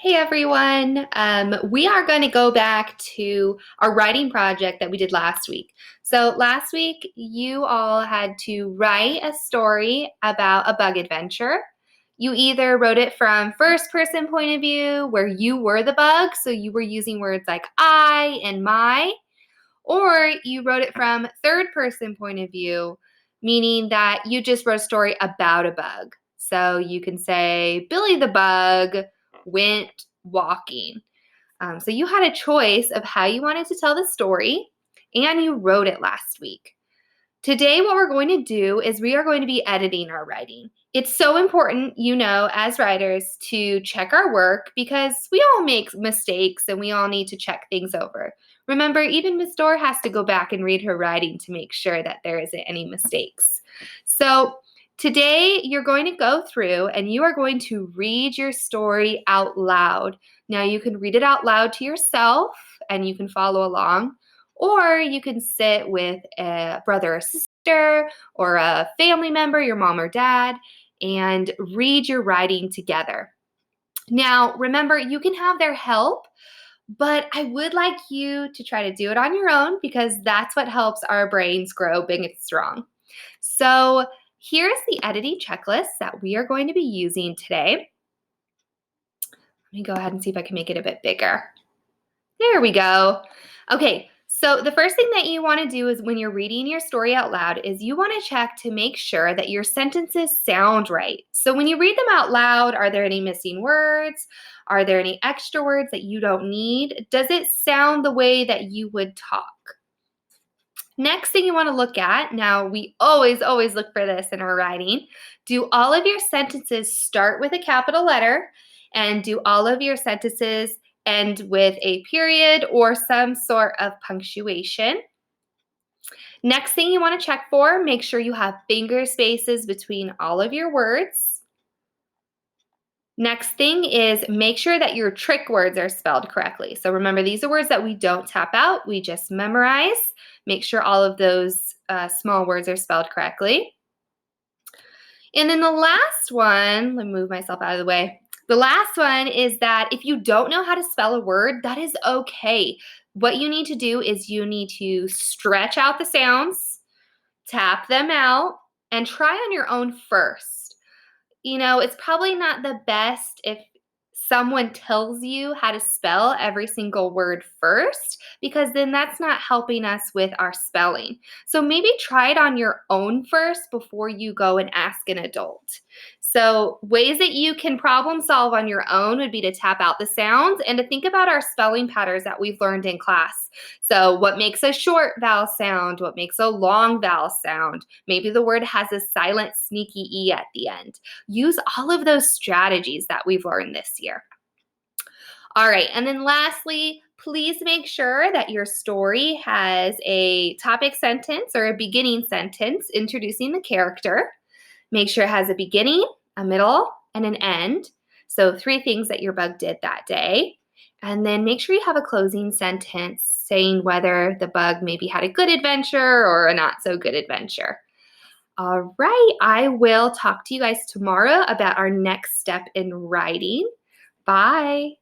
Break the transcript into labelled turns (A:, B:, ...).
A: Hey everyone. We are going to go back to our writing project that we did last week. So last week you all had to write a story about a bug adventure. You either wrote it from first person point of view where you were the bug, so you were using words like I and my, or you wrote it from third person point of view, meaning that you just wrote a story about a bug. So you can say Billy the bug went walking. So you had a choice of how you wanted to tell the story, and you wrote it last week. Today, what we're going to do is we are going to be editing our writing. It's so important, as writers, to check our work because we all make mistakes and we all need to check things over. Remember, even Miss Dorr has to go back and read her writing to make sure that there isn't any mistakes. So today, you're going to go through and you are going to read your story out loud. Now, you can read it out loud to yourself and you can follow along. Or you can sit with a brother or sister or a family member, your mom or dad, and read your writing together. Now, remember, you can have their help, but I would like you to try to do it on your own because that's what helps our brains grow big and strong. So, here's the editing checklist that we are going to be using today. Let me go ahead and see if I can make it a bit bigger. There we go. Okay, so the first thing that you want to do is when you're reading your story out loud is you want to check to make sure that your sentences sound right. So when you read them out loud, are there any missing words? Are there any extra words that you don't need? Does it sound the way that you would talk? Next thing you want to look at, now we always look for this in our writing. Do all of your sentences start with a capital letter? And do all of your sentences end with a period or some sort of punctuation? Next thing you want to check for, make sure you have finger spaces between all of your words. Next thing is make sure that your trick words are spelled correctly. So remember, these are words that we don't tap out, we just memorize. Make sure all of those small words are spelled correctly. And then the last one, let me move myself out of the way. The last one is that if you don't know how to spell a word, that is okay. What you need to do is you need to stretch out the sounds, tap them out, and try on your own first. It's probably not the best if someone tells you how to spell every single word first, because then that's not helping us with our spelling. So maybe try it on your own first before you go and ask an adult. So ways that you can problem solve on your own would be to tap out the sounds and to think about our spelling patterns that we've learned in class. So what makes a short vowel sound? What makes a long vowel sound? Maybe the word has a silent, sneaky E at the end. Use all of those strategies that we've learned this year. All right, and then lastly, please make sure that your story has a topic sentence or a beginning sentence introducing the character. Make sure it has a beginning, a middle, and an end. So 3 things that your bug did that day. And then make sure you have a closing sentence saying whether the bug maybe had a good adventure or a not so good adventure. All right, I will talk to you guys tomorrow about our next step in writing. Bye.